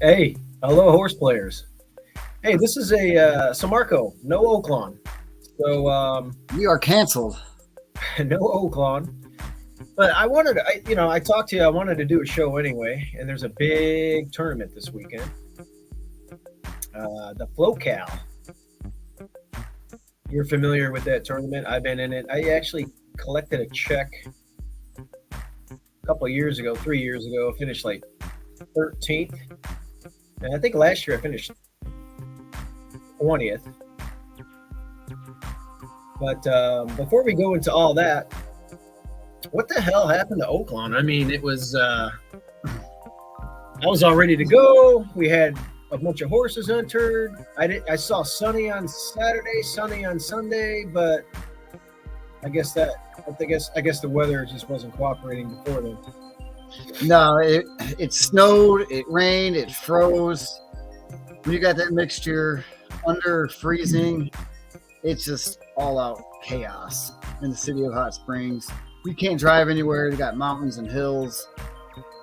Hey, hello, horse players. Hey, this is a Samarco, no Oaklawn. So, We are canceled. no Oaklawn. But I talked to you. I wanted to do a show anyway, and there's a big tournament this weekend. The FLO CAL. You're familiar with that tournament? I've been in it. I actually collected a check a couple of years ago, 3 years ago. Finished like 13th, and I think last year I finished 20th. But before we go into all that, what the hell happened to Oaklawn? I mean, I was all ready to go. We had a bunch of horses entered. I saw sunny on Saturday, sunny on Sunday, but I guess the weather just wasn't cooperating before then. No, it snowed, it rained, it froze. When you got that mixture under freezing, it's just all out chaos in the city of Hot Springs. We can't drive anywhere. You got mountains and hills.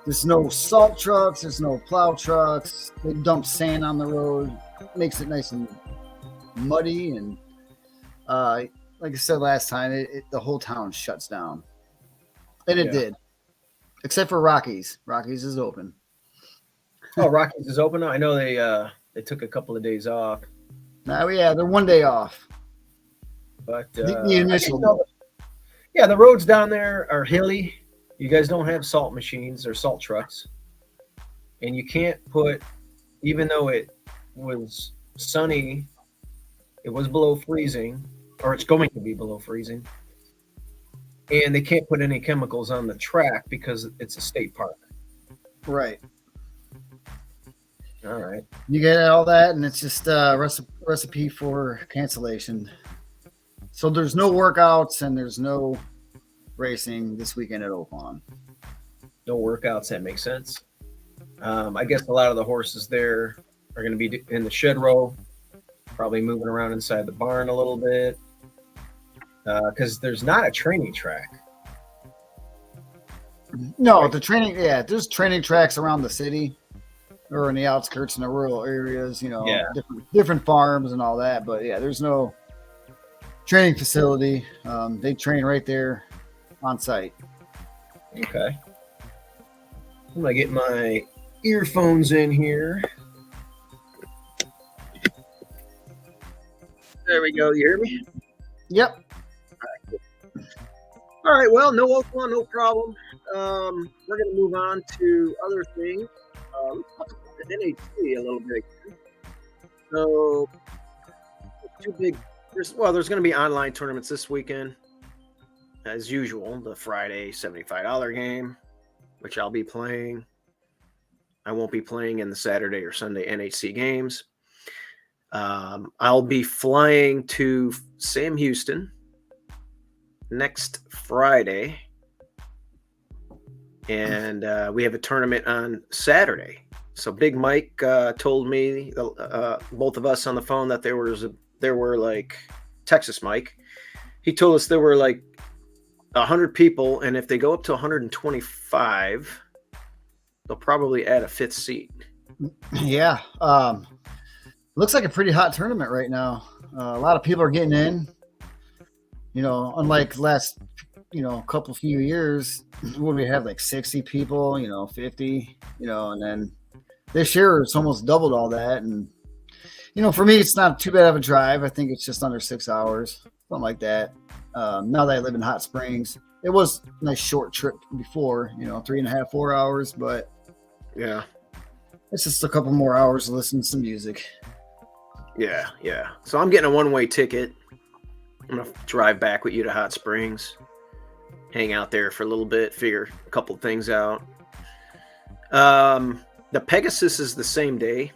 There's no salt trucks. There's no plow trucks. They dump sand on the road. Makes it nice and muddy. And like I said last time, the whole town shuts down. And it did. Except for Rockies. Rockies is open. Oh, Rockies is open now? I know they took a couple of days off. Now, yeah, they're 1 day off. But the initial. Yeah, the roads down there are hilly. You guys don't have salt machines or salt trucks. And you can't put, even though it was sunny, it was below freezing, or it's going to be below freezing. And they can't put any chemicals on the track because it's a state park. Right. All right. You get all that, and it's just a recipe for cancellation. So there's no workouts and there's no racing this weekend at Oaklawn. No workouts, that makes sense. I guess a lot of the horses there are going to be in the shed row, probably moving around inside the barn a little bit, because there's not a training track. No, there's training tracks around the city or in the outskirts in the rural areas, different farms and all that. But yeah, there's no training facility. They train right there on site. Okay. I'm going to get my earphones in here. There we go. You hear me? Yep. All right. Well, no Oaklawn, no problem. We're going to move on to other things. Let's talk about the NHC a little bit. So, there's going to be online tournaments this weekend. As usual, the Friday $75 game, which I'll be playing. I won't be playing in the Saturday or Sunday NHC games. I'll be flying to Sam Houston next Friday. And we have a tournament on Saturday. So Big Mike told me, both of us on the phone, that there were like Texas Mike. He told us there were like 100 people, and if they go up to 125, they'll probably add a fifth seat. Yeah. Looks like a pretty hot tournament right now. A lot of people are getting in. Unlike last, few years, when we have like 60 people, 50, and then this year it's almost doubled all that. And, for me, it's not too bad of a drive. I think it's just under 6 hours, something like that. Now that I live in Hot Springs, it was a nice short trip before, 3.5, 4 hours, but yeah, it's just a couple more hours to listen to some music. Yeah. So I'm getting a one-way ticket. I'm going to drive back with you to Hot Springs, hang out there for a little bit, figure a couple things out. The Pegasus is the same day.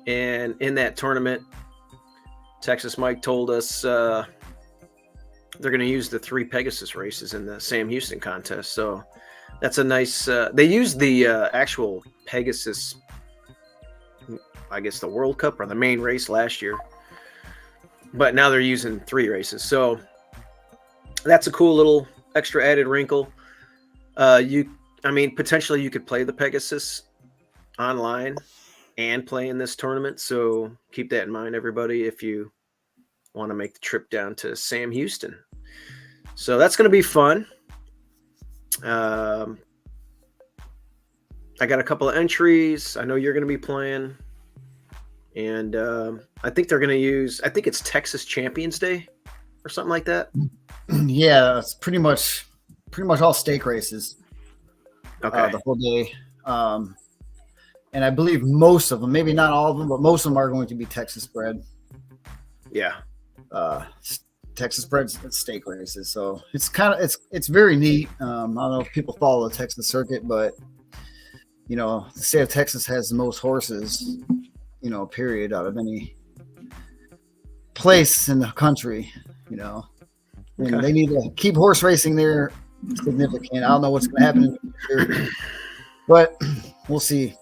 And in that tournament, Texas Mike told us they're going to use the 3 Pegasus races in the Sam Houston contest. So that's a nice... they used the actual Pegasus, I guess the World Cup or the main race last year. But now they're using 3 races. So that's a cool little extra added wrinkle. Potentially you could play the Pegasus online and play in this tournament. So keep that in mind, everybody, if you want to make the trip down to Sam Houston. So that's going to be fun. I got a couple of entries. I know you're going to be playing. And I think they're going to use, I think it's Texas Champions Day or something like that. Yeah, it's pretty much all stake races. Okay. The whole day. And I believe most of them, maybe not all of them, but most of them are going to be Texas bred. Yeah. Texas bred stake races. So it's it's very neat. I don't know if people follow the Texas circuit, but the state of Texas has the most horses, period, out of any place in the country, and Okay. they need to keep horse racing there significant. I don't know what's going to happen in the future, but we'll see.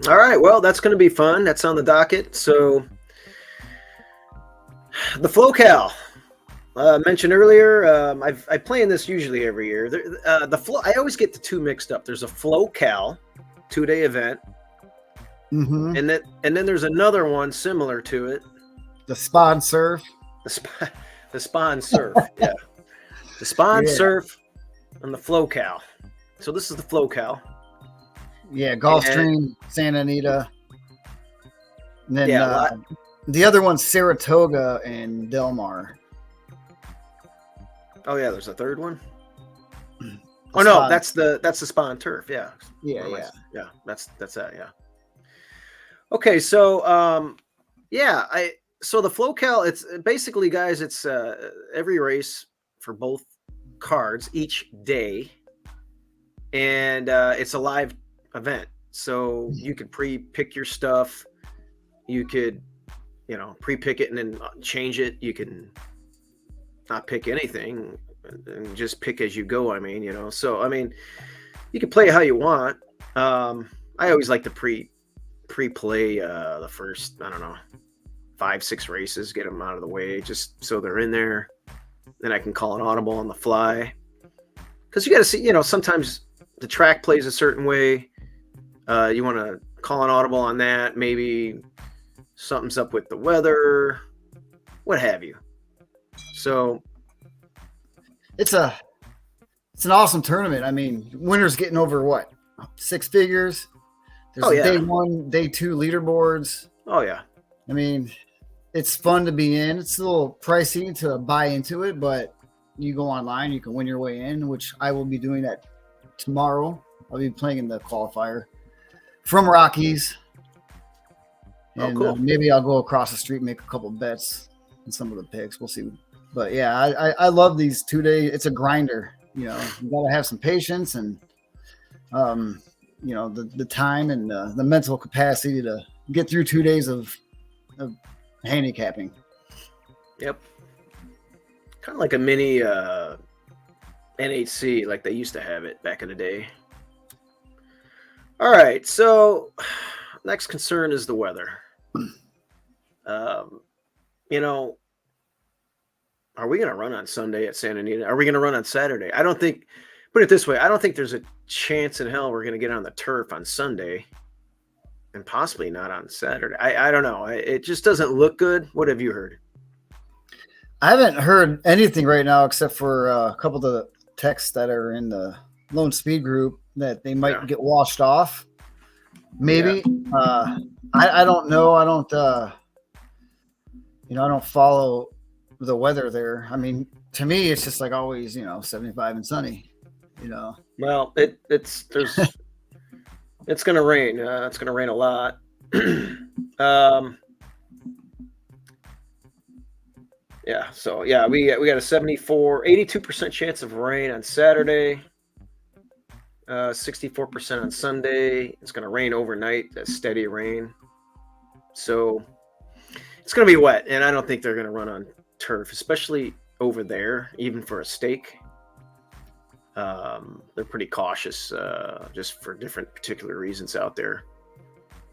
All right. Well, that's going to be fun. That's on the docket. So the FLO CAL mentioned earlier, I play in this usually every year. The FLO, I always get the two mixed up. There's a FLO CAL 2-day event. Mm-hmm. And then there's another one similar to it. The Spawn Surf. The Spawn Surf. Yeah. The Spawn Surf and the FLO CAL. So this is the FLO CAL. Yeah, Gulfstream, Santa Anita. And then the other one's Saratoga and Del Mar. Oh yeah, there's a third one. No, that's the Spawn Turf. Yeah. Yeah. That's that. Yeah. Okay, so so the FLO CAL, it's basically, guys, it's every race for both cards each day, and it's a live event. So you could pre-pick your stuff. You could, pre-pick it and then change it. You can not pick anything and just pick as you go. So you can play how you want. I always like to pre-play the first, 5-6 races, get them out of the way, just so they're in there. Then I can call an audible on the fly. Because you got to see, sometimes the track plays a certain way. You want to call an audible on that. Maybe something's up with the weather, what have you. So it's an awesome tournament. Winners getting over what, 6 figures. There's day 1, day 2 leaderboards. Oh yeah. It's fun to be in. It's a little pricey to buy into it, but you go online, you can win your way in, which I will be doing that tomorrow. I'll be playing in the qualifier from Rockies. And cool. Maybe I'll go across the street and make a couple bets in some of the picks. We'll see. But yeah, I love these 2-day. It's a grinder. You got to have some patience and, the time and the mental capacity to get through 2 days of handicapping. Yep. Kind of like a mini NHC, like they used to have it back in the day. All right, so next concern is the weather. Are we going to run on Sunday at Santa Anita? Are we going to run on Saturday? Put it this way, I don't think there's a chance in hell we're going to get on the turf on Sunday, and possibly not on Saturday. I don't know. It just doesn't look good. What have you heard? I haven't heard anything right now except for a couple of the texts that are in the Lone Speed group that they might get washed off. Maybe. Yeah. I don't know. I don't I don't follow the weather there. To me, it's just like always, 75 and sunny, Well, it's going to rain. It's going to rain a lot. So we got a 82% chance of rain on Saturday, 64% on Sunday. It's going to rain overnight, that steady rain. So it's going to be wet, and I don't think they're going to run on turf, especially over there, even for a stake. They're pretty cautious, just for different particular reasons out there.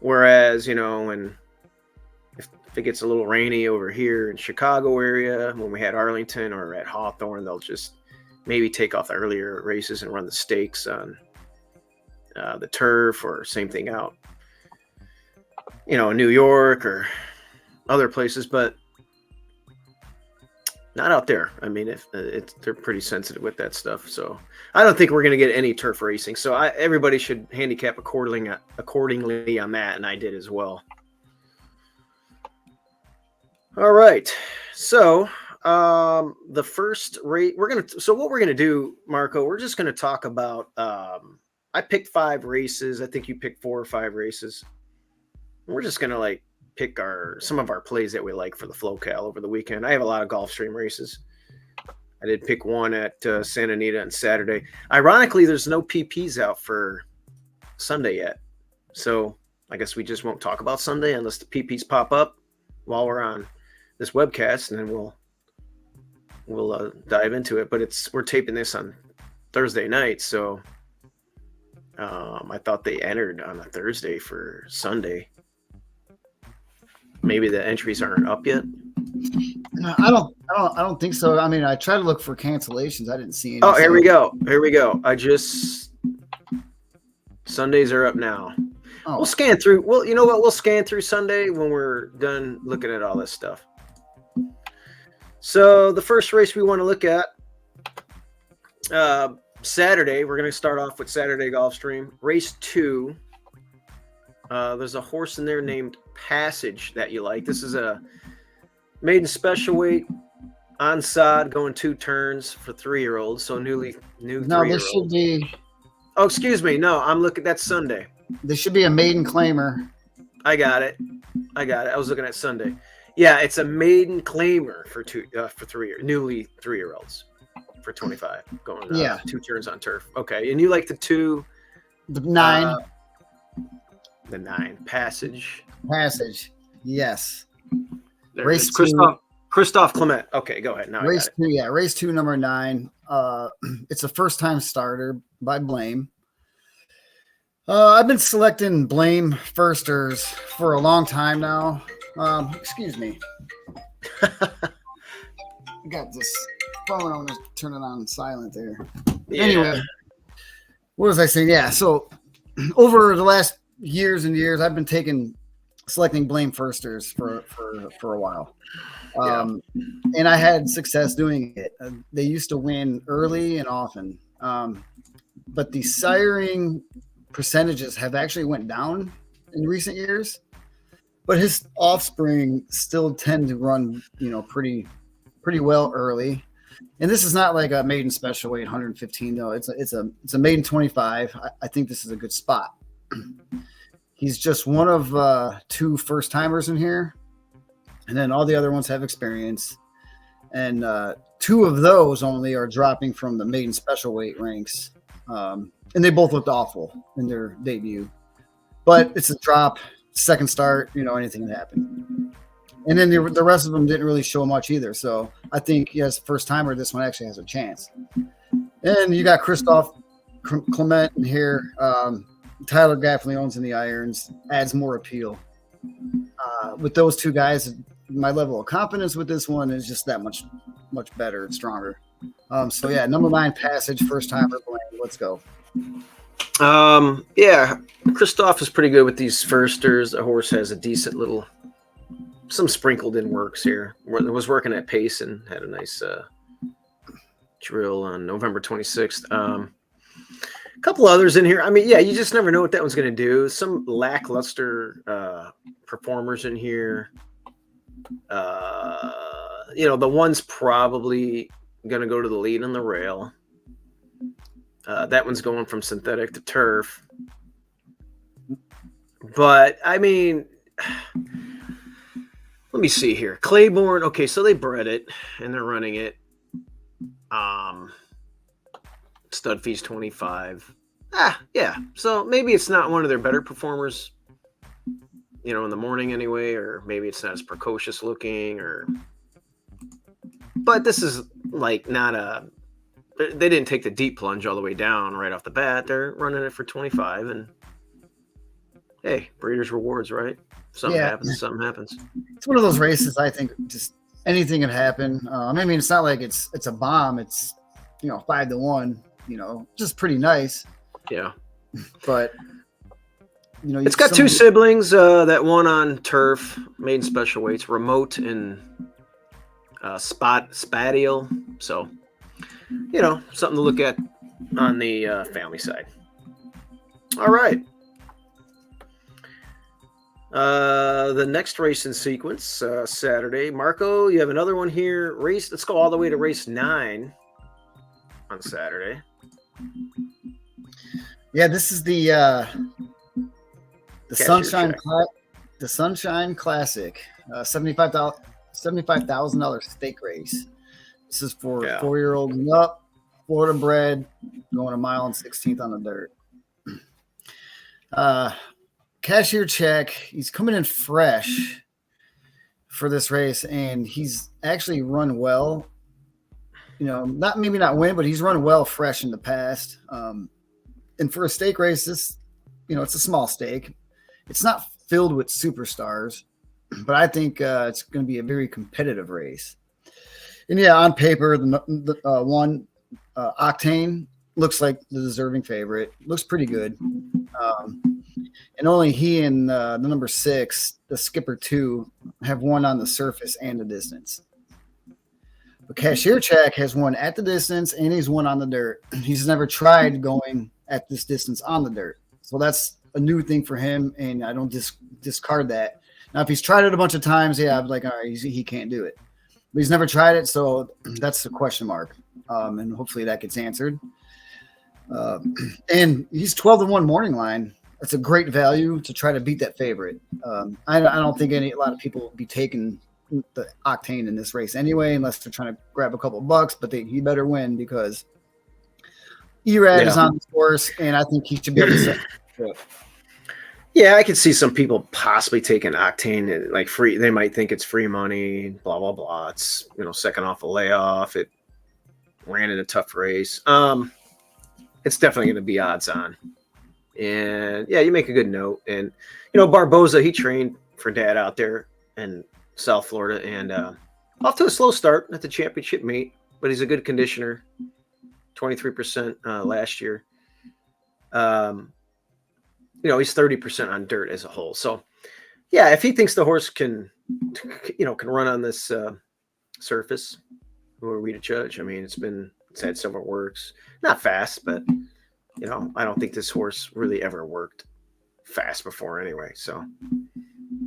Whereas, when if it gets a little rainy over here in Chicago area, when we had Arlington or at Hawthorne, they'll just maybe take off the earlier races and run the stakes on the turf, or same thing out New York or other places, but not out there. I mean, if they're pretty sensitive with that stuff, so I don't think we're going to get any turf racing. So everybody should handicap accordingly on that, and I did as well. All right, so the first race what we're gonna do, Marco, we're just gonna talk about. I picked 5 races. I think you picked 4 or 5 races. We're just gonna like pick some of our plays that we like for the FLO CAL over the weekend. I have a lot of Gulfstream races. I did pick one at Santa Anita on Saturday. Ironically, there's no PPs out for Sunday yet, so I guess we just won't talk about Sunday unless the PPs pop up while we're on this webcast, and then we'll dive into it. But we're taping this on Thursday night, so I thought they entered on a Thursday for Sunday. Maybe the entries aren't up yet. No, I don't think so. I mean, I tried to look for cancellations. I didn't see any. Oh, here we go. Sundays are up now. Oh. We'll scan through. Well, you know what? We'll scan through Sunday when we're done looking at all this stuff. So the first race we want to look at, Saturday, we're going to start off with Saturday Gulfstream. Race 2, there's a horse in there named Passage that you like. This is a maiden special weight on sod going 2 turns for 3-year-olds. So new 3-year-olds. No, this should be. Oh, excuse me. No, I'm looking. That's Sunday. There should be a maiden claimer. I got it. I was looking at Sunday. Yeah, it's a maiden claimer for 3-year-olds for 25 going 2 turns on turf. Okay, and you like the 2, the 9, the 9 Passage. Yes. There race 2, Christophe Clement. Okay, go ahead. Now race 2, yeah, race 2, number 9. It's a first-time starter by Blame. I've been selecting Blame firsters for a long time now. Excuse me. Got this phone. I'm gonna turn it on silent there. Yeah. Anyway, what was I saying? Yeah. So over the last years and years, I've been selecting Blame firsters for a while. And I had success doing it. They used to win early and often. But the siring percentages have actually went down in recent years, but his offspring still tend to run, pretty well early. And this is not like a maiden special weight 115 though. It's a maiden 25. I think this is a good spot. He's just one of 2 first timers in here, and then all the other ones have experience. And 2 of those only are dropping from the maiden special weight ranks. And they both looked awful in their debut, but it's a drop, second start, anything can happen. And then the rest of them didn't really show much either. So I think, yes, first timer, this one actually has a chance. And you got Christophe Clement in here. Tyler Gaffleone's in the irons, adds more appeal. With those 2 guys, my level of confidence with this one is just that much better and stronger. So yeah, number 9 Passage, first timer. Let's go. Yeah, Christophe is pretty good with these firsters. The horse has a decent some sprinkled in works here. It was working at pace and had a nice drill on November 26th. A couple others in here. I mean, yeah, you just never know what that one's going to do. Some lackluster performers in here. The one's probably going to go to the lead on the rail. That one's going from synthetic to turf. But, I mean, let me see here. Claiborne, okay, so they bred it, and they're running it. Stud fees 25. Yeah. So maybe it's not one of their better performers, in the morning anyway, or maybe it's not as precocious looking, but this is like they didn't take the deep plunge all the way down right off the bat. They're running it for 25, and hey, breeders' rewards, right? Something happens. It's one of those races. I think just anything can happen. I mean, it's not like it's a bomb. It's 5-1. Just pretty nice. Yeah, but It's got two siblings. That one on turf, made in special weights, remote and spatial. So, something to look at on the family side. All right. The next racing sequence, Saturday. Marco, you have another one here. Let's go all the way to race 9 on Saturday. Yeah, this is the Sunshine Classic, $75,000 stake race. This is for 4-year-olds and up, Florida bred, going 1 mile and 16th on the dirt. Cashier check. He's coming in fresh for this race, and he's actually run well. Maybe not win, but he's run well fresh in the past. And for a stake race, this, it's a small stake. It's not filled with superstars, but I think it's going to be a very competitive race. And yeah, on paper, the one Octane looks like the deserving favorite. Looks pretty good. And only he and the number 6, the Skipper 2, have won on the surface and the distance. But Cashier Check has won at the distance and he's won on the dirt. He's never tried going at this distance on the dirt. So that's a new thing for him, and I don't discard that. Now, if he's tried it a bunch of times, yeah, I'm like, all right, he can't do it. But he's never tried it, so that's a question mark. And hopefully that gets answered. And he's 12-1 morning line. That's a great value to try to beat that favorite. I don't think a lot of people will be taking the Octane in this race anyway, unless they're trying to grab a couple bucks. But he better win because Erad is on the course, and I think he should be able to set it. Yeah, I could see some people possibly taking Octane like free. They might think it's free money, blah blah blah. It's second off a layoff. It ran in a tough race. It's definitely going to be odds on. And yeah, you make a good note. And Barboza, he trained for Dad out there in South Florida, and off to a slow start at the championship meet, but he's a good conditioner. 23% last year. He's 30% on dirt as a whole. So yeah, if he thinks the horse can run on this surface, who are we to judge? I mean, it's had several works, not fast, but I don't think this horse really ever worked fast before anyway. So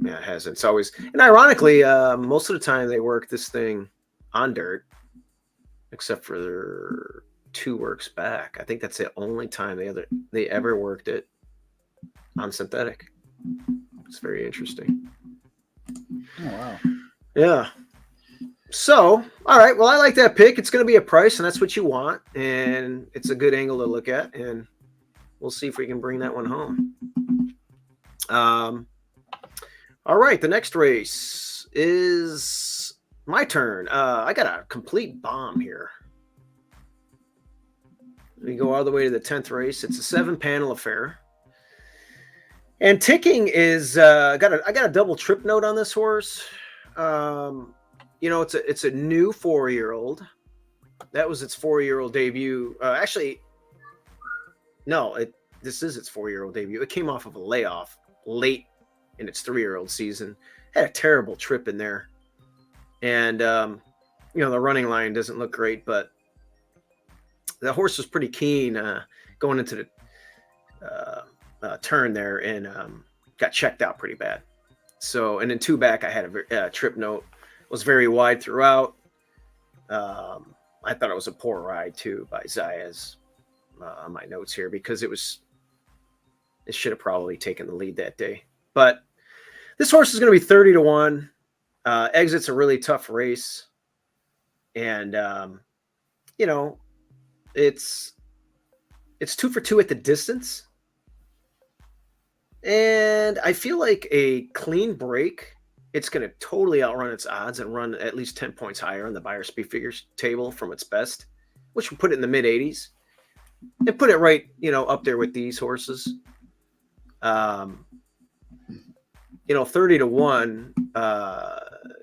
yeah, it hasn't. It's always, and ironically, most of the time they work this thing on dirt, except for their 2 works back. I think that's the only time they ever worked it on synthetic. It's very interesting. Oh wow. Yeah. So, all right. Well, I like that pick. It's going to be a price, and that's what you want. And it's a good angle to look at. And we'll see if we can bring that one home. All right. The next race is my turn. I got a complete bomb here. We go all the way to the 10th race. It's a 7-panel affair. And ticking is I got a double trip note on this horse. It's a new 4-year-old. That was its 4-year-old debut. Actually, no, this is its 4-year-old debut. It came off of a layoff late in its 3-year-old season. Had a terrible trip in there, and the running line doesn't look great, but the horse was pretty keen going into the turn there, and got checked out pretty bad. So, and in 2 back, I had a trip note. Was very wide throughout. I thought it was a poor ride too by Zayas on my notes here, because it should have probably taken the lead that day. But this horse is going to be 30-1. Exit's a really tough race, and it's 2 for 2 at the distance. And I feel like a clean break, it's going to totally outrun its odds and run at least 10 points higher on the Buyer Speed Figures table from its best, which would put it in the mid 80s and put it right, up there with these horses. 30-1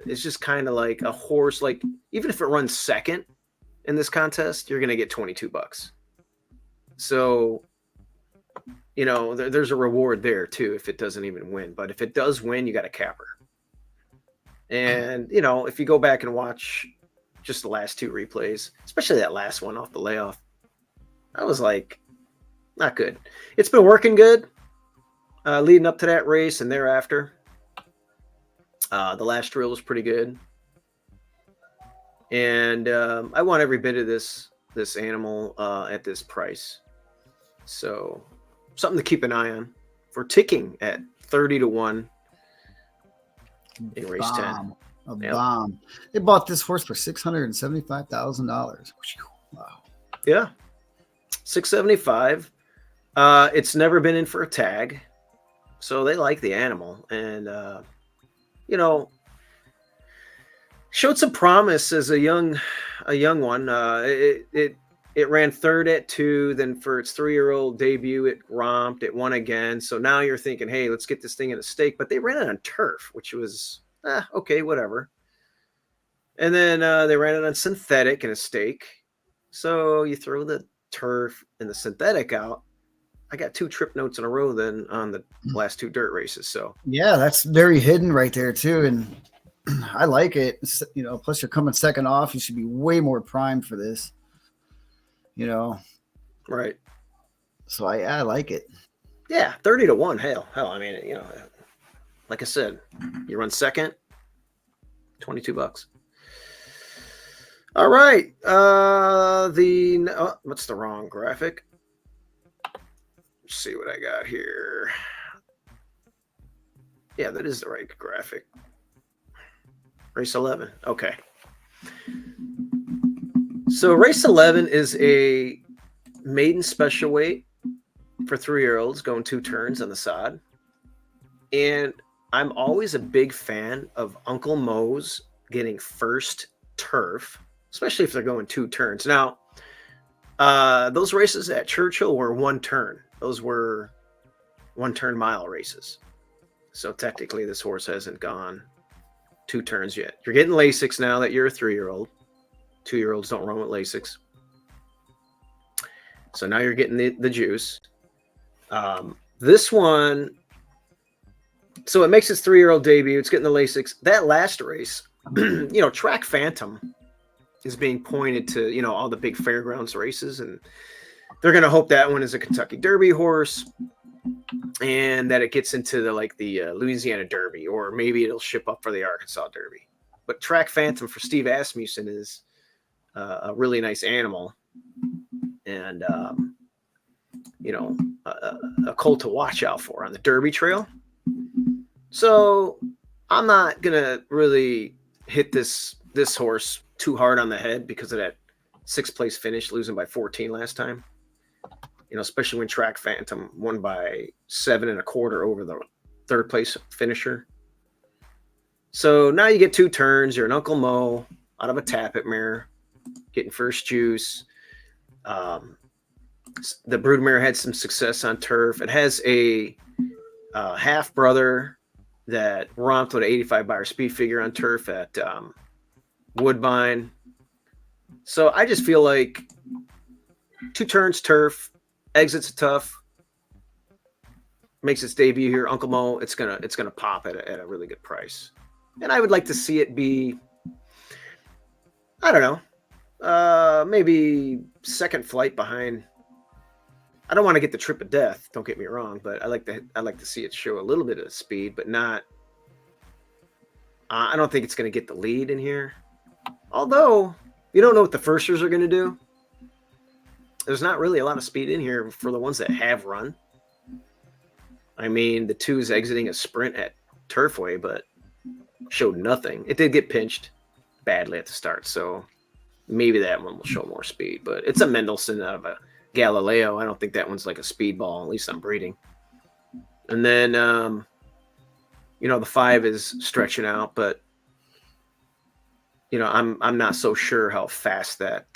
is just kind of like a horse. Like, even if it runs second in this contest, you're going to get $22. So there's a reward there too if it doesn't even win. But if it does win, you got a capper. And, if you go back and watch just the last two replays, especially that last one off the layoff, I was like, not good. It's been working good leading up to that race and thereafter. The last drill was pretty good. And I want every bit of this animal at this price. So something to keep an eye on. For ticking at 30-1 in race 10. A bomb. They bought this horse for $675,000. Wow. Yeah. $675,000. It's never been in for a tag. So they like the animal. And, showed some promise as a young one. It ran third at 2. Then for its 3-year-old debut, it romped. It won again. So now you're thinking, hey, let's get this thing in a stake. But they ran it on turf, which was okay, whatever. And then they ran it on synthetic in a stake. So you throw the turf and the synthetic out. I got 2 trip notes in a row then on the last 2 dirt races. So yeah, that's very hidden right there too, and I like it. Plus you're coming second off. You should be way more primed for this. Right. So I like it. Yeah, 30-1. Hell. I mean, like I said, you run second, $22. All right. What's the wrong graphic? Let's see what I got here. Yeah, that is the right graphic. Race 11. Okay. So race 11 is a maiden special weight for 3-year-olds going 2 turns on the sod. And I'm always a big fan of Uncle Mo's getting first turf, especially if they're going 2 turns. Now, those races at Churchill were 1 turn. Those were 1-turn mile races. So technically this horse hasn't gone 2 turns yet. You're getting Lasix now that you're a 3-year-old. 2-year-olds don't run with Lasix. So now you're getting the juice. This one, so it makes its 3-year-old debut. It's getting the Lasix. That last race, Track Phantom is being pointed to, all the big fairgrounds races. And they're going to hope that one is a Kentucky Derby horse and that it gets into the Louisiana Derby, or maybe it'll ship up for the Arkansas Derby. But Track Phantom for Steve Asmussen is a really nice animal and, a colt to watch out for on the Derby trail. So I'm not going to really hit this horse too hard on the head because of that 6th place finish, losing by 14 last time. Especially when Track Phantom won by 7 1/4 over the 3rd place finisher. So now you get 2 turns. You're an Uncle Mo out of a Tappet mare, getting first juice. The broodmare had some success on turf. It has a half brother that romped with an 85 Beyer speed figure on turf at Woodbine. So I just feel like 2 turns turf, exits tough, makes its debut here. Uncle Mo, it's gonna pop at a really good price. And I would like to see it be, I don't know, maybe second flight behind. I don't want to get the Trip of Death, don't get me wrong, but I like to see it show a little bit of speed, but not. I don't think it's going to get the lead in here. Although you don't know what the firsters are going to do. There's not really a lot of speed in here for the ones that have run. I mean, the 2's exiting a sprint at Turfway, but showed nothing. It did get pinched badly at the start, so maybe that one will show more speed. But it's a Mendelssohn out of a Galileo. I don't think that one's like a speed ball, at least I'm breeding. And then, the 5 is stretching out, but I'm not so sure how fast that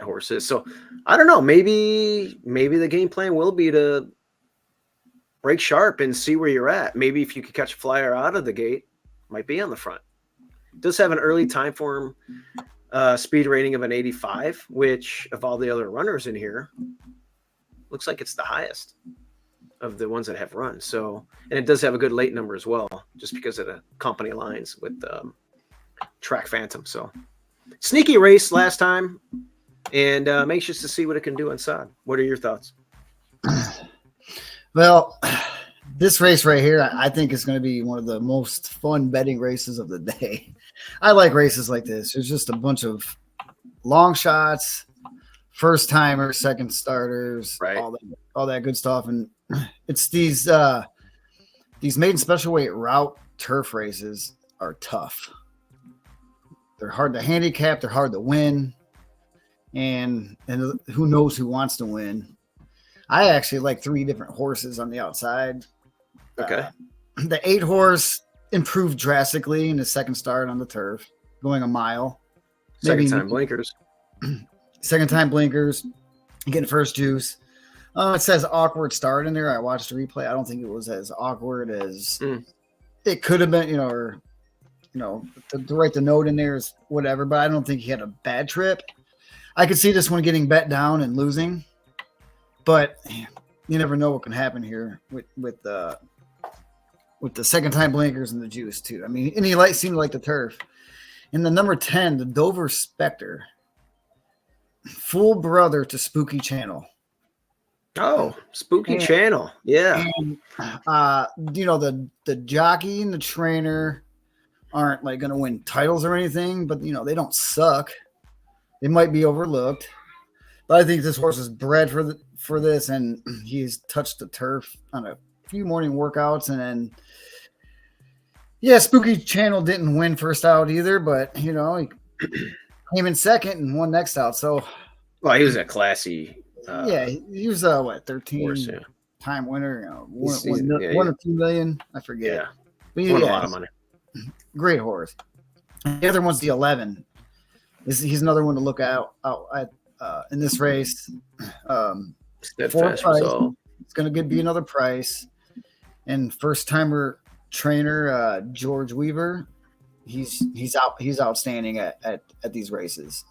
horse is. So I don't know. Maybe the game plan will be to break sharp and see where you're at. Maybe if you could catch a flyer out of the gate, might be on the front. It does have an early time form speed rating of an 85, which of all the other runners in here looks like it's the highest. of the ones that have run. So, and it does have a good late number as well, just because of the company lines with Track Phantom. So, sneaky race last time, and I'm anxious to see what it can do inside. What are your thoughts? Well, this race right here, I think is going to be one of the most fun betting races of the day. I like races like this. There's just a bunch of long shots, first timers, second starters, Right. all that good stuff. And it's these maiden special weight route turf races are tough. They're hard to handicap. They're hard to win. And who knows who wants to win. I actually like 3 different horses on the outside. Okay. The 8 horse improved drastically in his second start on the turf, going a mile. Second time blinkers. Second time blinkers, getting first juice. It says awkward start in there. I watched the replay. I don't think it was as awkward as it could have been, or to write the note in there is whatever, but I don't think he had a bad trip. I could see this one getting bet down and losing, but you never know what can happen here with the second time blinkers and the juice too. I mean, and he seemed to like the turf. In the number 10, the Dover Spectre, full brother to Spooky Channel. Oh, Spooky Channel. Yeah. And, the jockey and the trainer aren't like going to win titles or anything, but they don't suck. They might be overlooked, but I think this horse is bred for this, and he's touched the turf on a few morning workouts, and then Spooky Channel didn't win first out either, but he came in second and won next out. So, well, he was a classy. He was 13 horse, time winner. Won or 2 million, I forget. Yeah, but won a lot of money. Great horse. The other one's the 11. He's another one to look out at in this race. Steadfast Resolve. It's going to be another price. And first timer trainer George Weaver, he's outstanding at these races.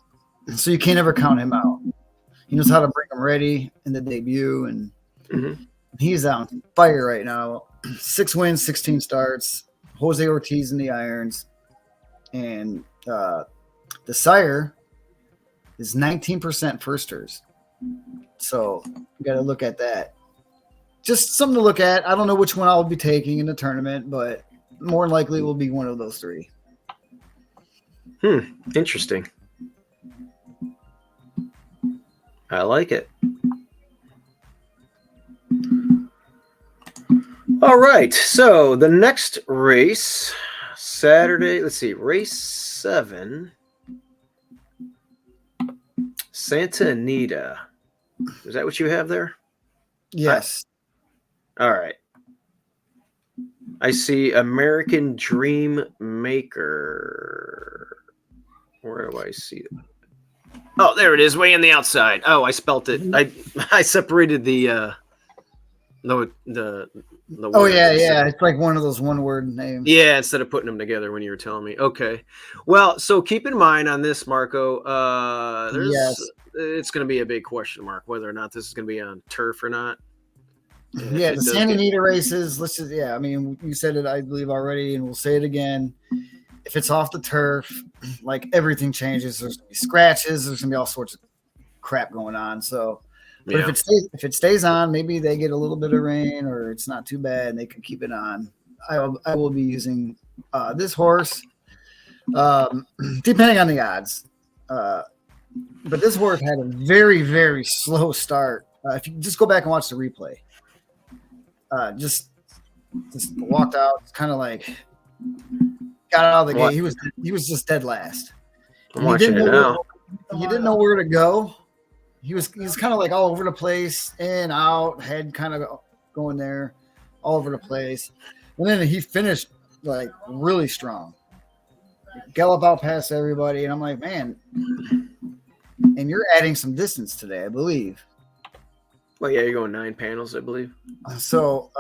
So you can't ever count him out. He knows how to bring them ready in the debut, and he's on fire right now. 6 wins, 16 starts. Jose Ortiz in the irons, and the sire is 19% firsters. So you got to look at that. Just something to look at. I don't know which one I'll be taking in the tournament, but more likely it will be one of those 3. Interesting. I like it. All right. So the next race, Saturday, let's see, race 7, Santa Anita. Is that what you have there? Yes. All right. I see American Dream Maker. Where do I see it? Oh, there it is, way on the outside. Oh, I spelt it. I separated the oh yeah. It's like one of those one-word names. Yeah, instead of putting them together when you were telling me. Okay. Well, so keep in mind on this, Marco, it's going to be a big question mark whether or not this is going to be on turf or not. Yeah, the Santa Anita races, I mean, you said it, I believe, already, and we'll say it again. If it's off the turf, like, everything changes. There's going to be scratches. There's going to be all sorts of crap going on. So, but if it stays on, maybe they get a little bit of rain, or it's not too bad, and they can keep it on. I will be using this horse, depending on the odds. But this horse had a very, very slow start. If you just go back and watch the replay, just walked out, kind of like got out of the gate. He was just dead last. I'm watching it now. He didn't know where to go. He was kind of like all over the place, in, out, head kind of going there, all over the place. And then he finished like really strong. Gallop out past everybody, and I'm like, man. And you're adding some distance today, I believe. Well, yeah, you're going 9 panels, I believe. So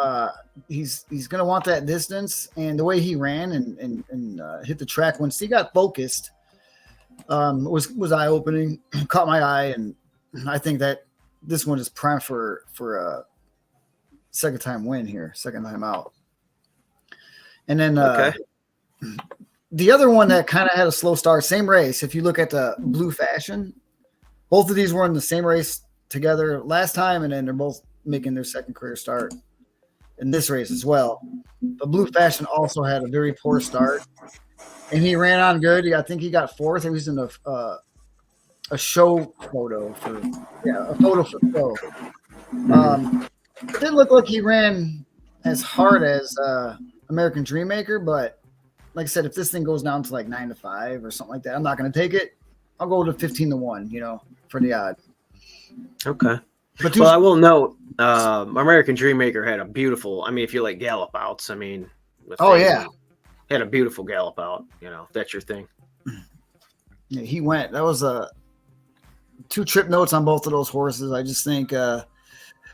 he's going to want that distance, and the way he ran and hit the track once he got focused was eye opening, caught my eye, and I think that this one is prime for second time win here, second time out. And then Okay. the other one that kind of had a slow start, same race. If you look at the Blue Fashion, both of these were in the same race together last time, and then they're both making their second career start in this race as well. But Blue Fashion also had a very poor start, and he ran on good. I think he got fourth. He was in a show photo for a photo for show. It didn't look like he ran as hard as American Dreammaker, but like I said, if this thing goes down to like 9-5 or something like that, I'm not going to take it. I'll go to 15-1, you know, for the odd. Okay. But well, I will note, American Dreammaker had a beautiful. I mean, if you like gallop outs, I mean, had a beautiful gallop out. You know, if that's your thing. Yeah, he went. That was 2 trip notes on both of those horses. I just think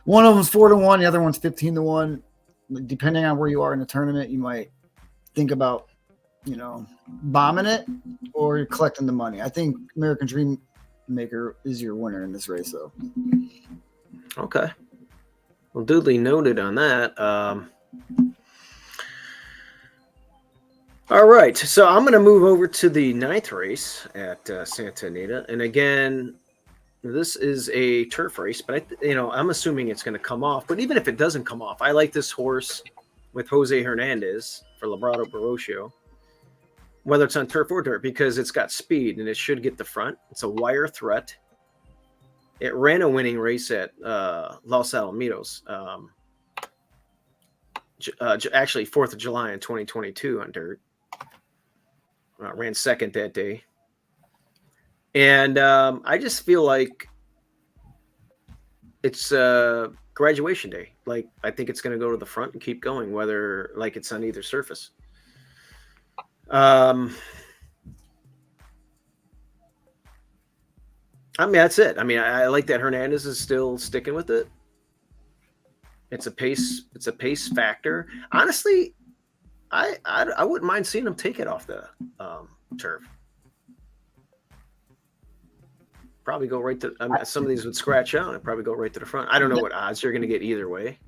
one of them's 4-1, the other one's 15-1. Depending on where you are in the tournament, you might think about, you know, bombing it or you're collecting the money. I think American Dreammaker is your winner in this race, though. Okay. Well, duly noted on that. All right. So I'm going to move over to the 9th race at Santa Anita. And again, this is a turf race, but I'm assuming it's going to come off. But even if it doesn't come off, I like this horse with Jose Hernandez for Labrado Barocio, whether it's on turf or dirt, because it's got speed and it should get the front. It's a wire threat. It ran a winning race at Los Alamitos, actually 4th of July in 2022 on dirt. Ran second that day. And I just feel like it's graduation day. Like, I think it's going to go to the front and keep going, whether like it's on either surface. I mean, that's it. I mean, I like that Hernandez is still sticking with it. It's a pace factor. Honestly, I wouldn't mind seeing him take it off the turf. Probably go right to. Some of these would scratch out and probably go right to the front. I don't know what odds you're going to get either way,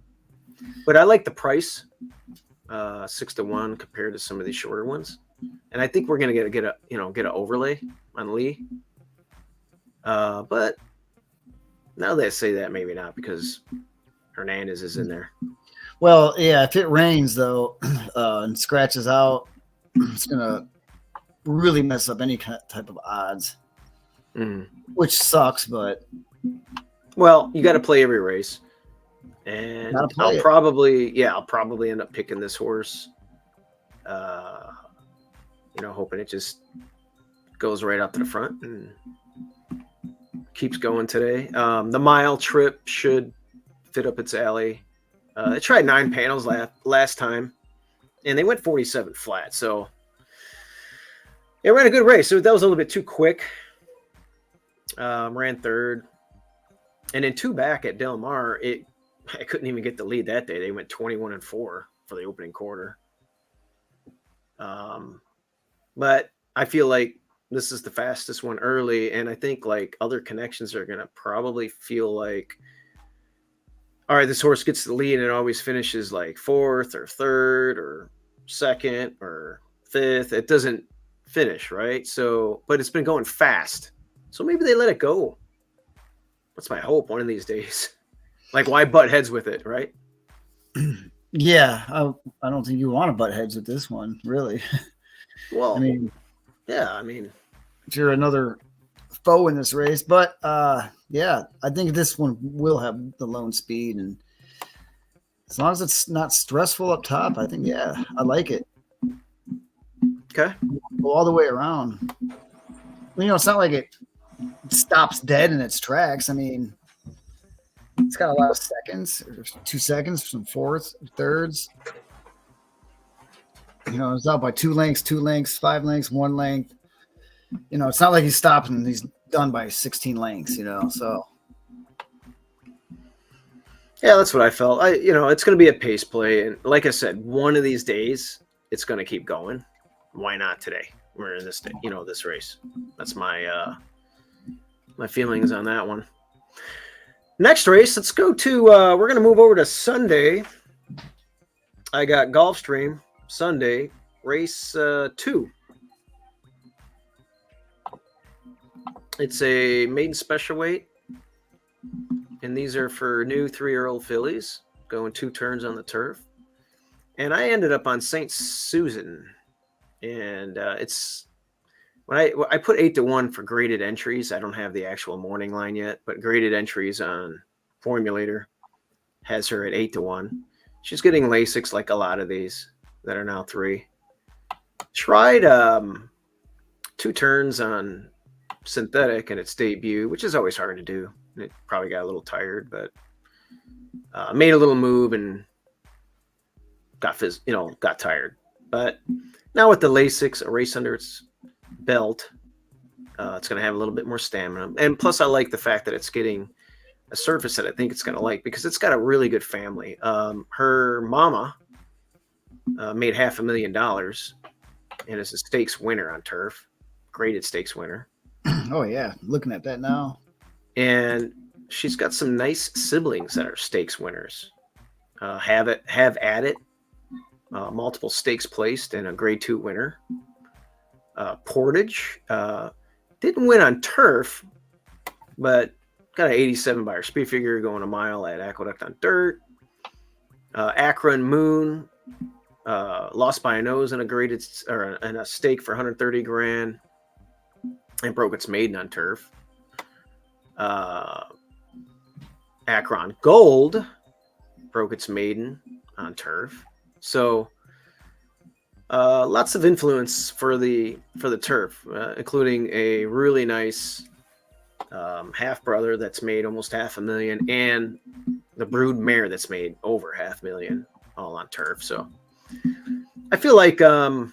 but I like the price, 6-1 compared to some of these shorter ones, and I think we're going to get an overlay on Lee. But now that I say that, maybe not, because Hernandez is in there. Well, yeah, if it rains though and scratches out, it's gonna really mess up any type of odds, which sucks. But well, you got to play every race, and I'll probably end up picking this horse. Hoping it just goes right out to the front and keeps going today. The mile trip should fit up its alley. They tried 9 panels last time, and they went 47 flat. So it ran a good race. So that was a little bit too quick. Ran third. And then 2 back at Del Mar, I couldn't even get the lead that day. They went 21-4 for the opening quarter. But I feel like this is the fastest one early, and I think like other connections are going to probably feel like, all right, this horse gets the lead and it always finishes like 4th or 3rd or 2nd or 5th. It doesn't finish, right? So, but it's been going fast. So maybe they let it go. That's my hope one of these days. Like, why butt heads with it, right? Yeah, I don't think you want to butt heads with this one, really. Well, I mean, if you're another foe in this race, but yeah, I think this one will have the lone speed, and as long as it's not stressful up top, I think I like it. Okay, go all the way around. It's not like it stops dead in its tracks. I mean, it's got a lot of seconds, 2 seconds, some 4th, 3rds. It's out by 2 lengths, 5 lengths, 1 length. It's not like he's stopping and he's done by 16 lengths, so. Yeah, that's what I felt. It's going to be a pace play. And like I said, one of these days, it's going to keep going. Why not today? We're in this day, this race. That's my my feelings on that one. Next race, let's go to. We're going to move over to Sunday. I got Gulfstream Sunday race 2. It's a maiden special weight, and these are for new 3-year-old fillies going 2 turns on the turf. And I ended up on St. Susan, and it's when I put 8-1 for graded entries. I don't have the actual morning line yet, but graded entries on Formulator has her at 8-1. She's getting Lasix like a lot of these that are now 3. Tried 2 turns on synthetic in its debut, which is always hard to do. It probably got a little tired, but made a little move and got tired. But now with the Lasix, a race under its belt, it's going to have a little bit more stamina. And plus, I like the fact that it's getting a surface that I think it's going to like, because it's got a really good family. Her mama made $500,000 and is a stakes winner on turf, graded stakes winner. Oh yeah, looking at that now. And she's got some nice siblings that are stakes winners. Have at it. Multiple stakes placed and a grade 2 winner. Portage didn't win on turf, but got an 87 by her speed figure going a mile at Aqueduct on dirt. Akron Moon lost by a nose in a stake for 130 grand and broke its maiden on turf. Akron Gold broke its maiden on turf. So lots of influence for the turf, including a really nice half brother that's made almost $500,000, and the brood mare that's made over $500,000, all on turf. So I feel like I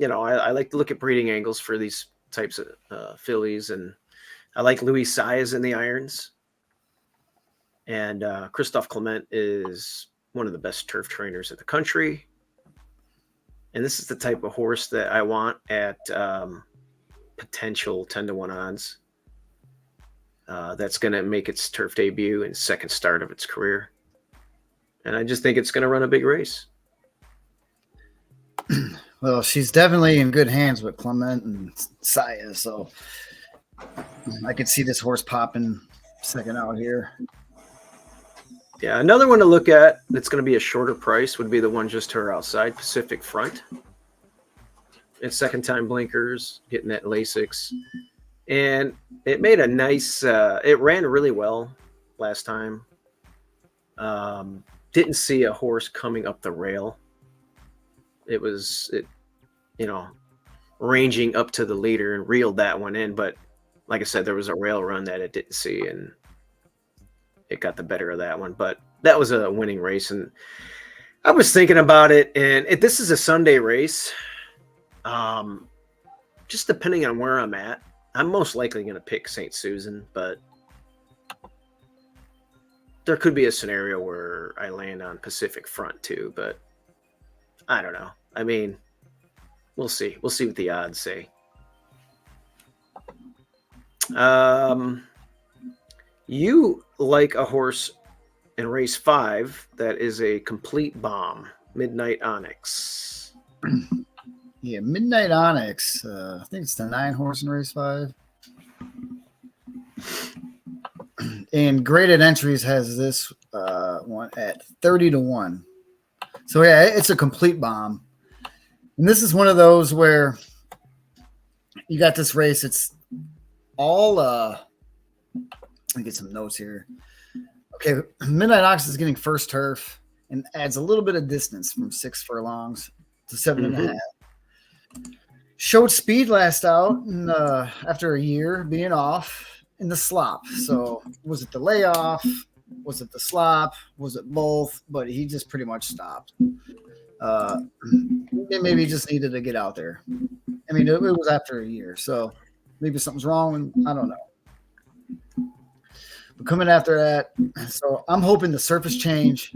like to look at breeding angles for these types of fillies, and I like Louis Saez in the irons, and Christophe Clement is one of the best turf trainers in the country. And this is the type of horse that I want at potential 10-1 odds. That's going to make its turf debut and second start of its career. And I just think it's going to run a big race. Well, she's definitely in good hands with Clement and Saya, so I could see this horse popping second out here. Yeah, another one to look at that's going to be a shorter price would be the one just to her outside, Pacific Front. It's second time blinkers, getting that Lasix. And it made a nice, it ran really well last time. Didn't see a horse coming up the rail. It ranging up to the leader and reeled that one in. But like I said, there was a rail run that it didn't see, and it got the better of that one. But that was a winning race. And I was thinking about it, and this is a Sunday race. Just depending on where I'm at, I'm most likely going to pick St. Susan, but there could be a scenario where I land on Pacific Front too, but I don't know. I mean, we'll see. We'll see what the odds say. You like a horse in race 5 that is a complete bomb, Midnight Onyx. Yeah, Midnight Onyx. I think it's the 9 horse in race 5. And graded entries has this one at 30-1. So yeah, it's a complete bomb. And this is one of those where you got this race. It's all let me get some notes here. Okay, Midnight Onyx is getting first turf and adds a little bit of distance from 6 furlongs to 7.5. Showed speed last out, and after a year being off in the slop. So was it the layoff? Was it the slop? Was it both? But he just pretty much stopped. Maybe he just needed to get out there. I mean, it was after a year, so maybe something's wrong, and I don't know. But coming after that, so I'm hoping the surface change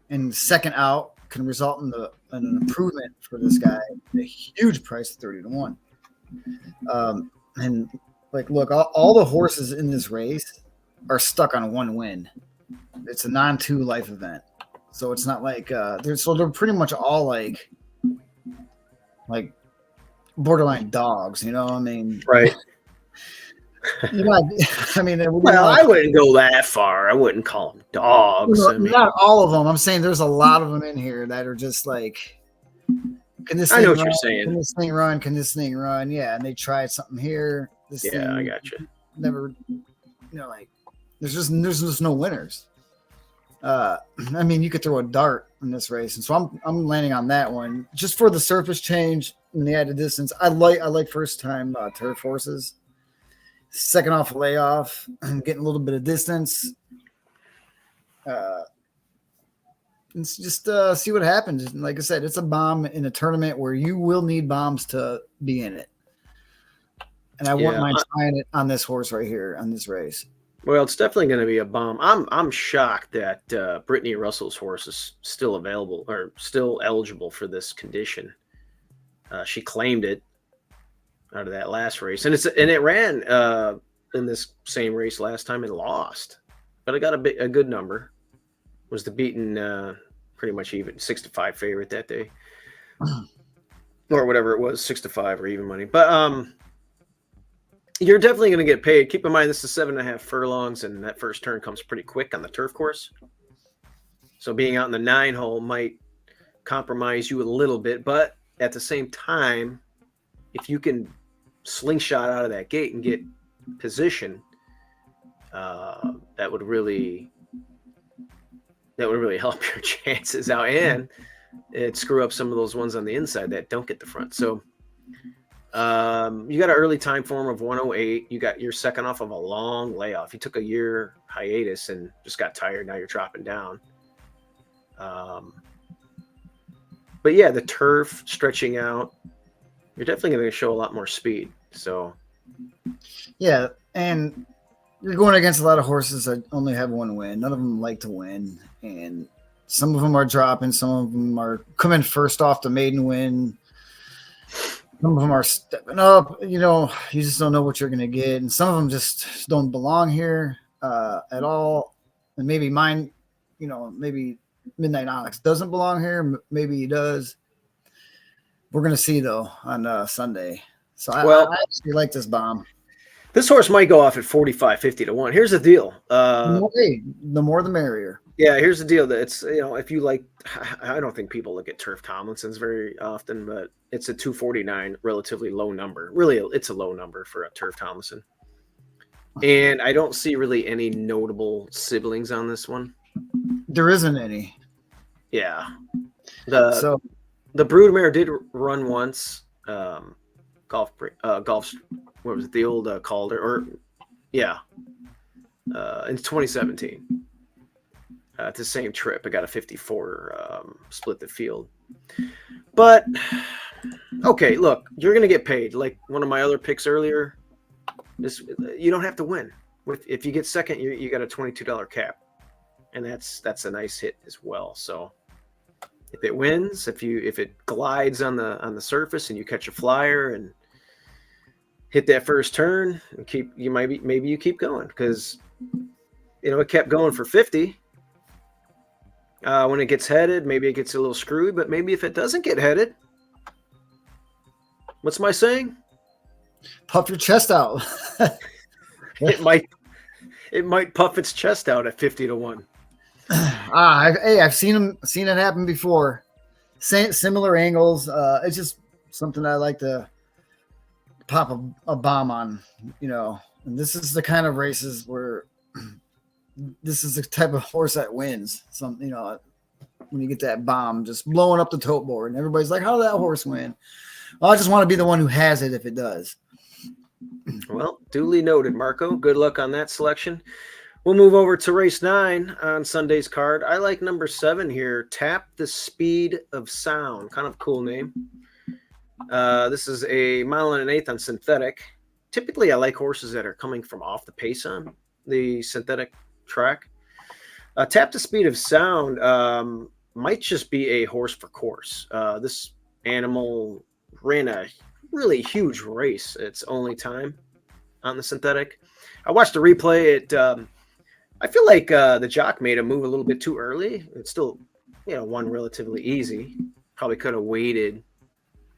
and second out can result in an improvement for this guy. A huge price, 30-1. And like, look, all the horses in this race are stuck on one win. It's a non-2 life event, so it's not like they're pretty much all like borderline dogs. You know, I mean, Right. you know, I mean, Well, I wouldn't go that far. I wouldn't call them dogs. I mean, not all of them. I'm saying there's a lot of them in here that are just like, can this thing I know what run? you're saying. Can this thing run? Can this thing run? Yeah, and they tried something here. This thing I got you. never, like there's just no winners. I mean, you could throw a dart in this race, and so I'm landing on that one just for the surface change and the added distance. I like first time turf horses. Second off layoff, getting a little bit of distance. It's just see what happens. Like I said, it's a bomb in a tournament where you will need bombs to be in it. And I wouldn't mind trying it on this horse right here on this race. Well, it's definitely going to be a bomb. I'm shocked that Brittany Russell's horse is still available or still eligible for this condition. She claimed it out of that last race, and it ran in this same race last time and lost, but it got a good number. Was the beaten pretty much even 6-5 favorite that day, or whatever it was, 6-5 or even money. But you're definitely going to get paid. Keep in mind this is 7.5 furlongs, and that first turn comes pretty quick on the turf course. So being out in the 9 hole might compromise you a little bit, but at the same time, if you can slingshot out of that gate and get position, that would really help your chances out, and it screw up some of those ones on the inside that don't get the front. So you got an early time form of 108. You got your second off of a long layoff. You took a year hiatus and just got tired. Now you're dropping down. But yeah, the turf stretching out, you're definitely going to show a lot more speed. So yeah, and you're going against a lot of horses that only have one win. None of them like to win, and some of them are dropping. Some of them are coming first off the maiden win. Some of them are stepping up. You know, you just don't know what you're going to get, and some of them just don't belong here at all. And maybe mine, maybe Midnight Onyx doesn't belong here. Maybe he does. We're going to see though on Sunday. So I actually like this bomb. This horse might go off at 45-50 to 1. Here's the deal. Hey, the more the merrier. Yeah, here's the deal. That it's, if you like, I don't think people look at Turf Tomlinson's very often, but it's a 249, relatively low number. Really, it's a low number for a Turf Tomlinson. And I don't see really any notable siblings on this one. There isn't any. Yeah. The broodmare did run once. Golf. What was it? The old Calder, in 2017. It's the same trip. I got a 54 split the field. But okay, look, you're gonna get paid. Like one of my other picks earlier, you don't have to win. If you get second, you got a $22 cap, and that's a nice hit as well. So if it wins, if it glides on the surface and you catch a flyer and hit that first turn, and maybe you keep going, because it kept going for 50. When it gets headed, maybe it gets a little screwy, but maybe if it doesn't get headed, what's my saying? Puff your chest out. It might puff its chest out at 50 to 1. I've seen it happen before. Similar angles. It's just something I like to pop a bomb on, and this is the kind of races where this is the type of horse that wins. When you get that bomb just blowing up the tote board and everybody's like, how did that horse win? Well, I just want to be the one who has it if it does. Well, duly noted, Marco. Good luck on that selection. We'll move over to race 9 on Sunday's card. I like number 7 here, Tap the Speed of Sound. Kind of cool name. This is a 1 1/8 on synthetic. Typically, I like horses that are coming from off the pace on the synthetic track. Tap the Speed of Sound might just be a horse for course. This animal ran a really huge race its only time on the synthetic. I watched the replay. I feel like the jock made a move a little bit too early. It's still, won relatively easy. Probably could have waited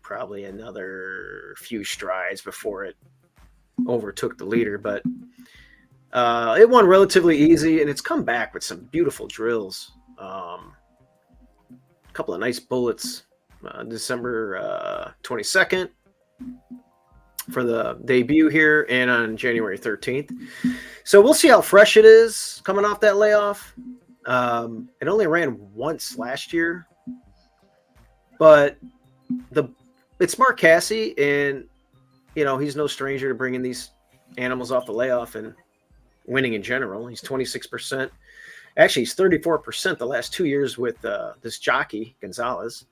probably another few strides before it overtook the leader, but it won relatively easy, and it's come back with some beautiful drills. A couple of nice bullets. December 22nd for the debut here, and on January 13th. So we'll see how fresh it is coming off that layoff. It only ran once last year, but it's Mark Cassie, and he's no stranger to bringing these animals off the layoff and winning in general. He's 26%. Actually, he's 34% the last 2 years with this jockey, Gonzalez.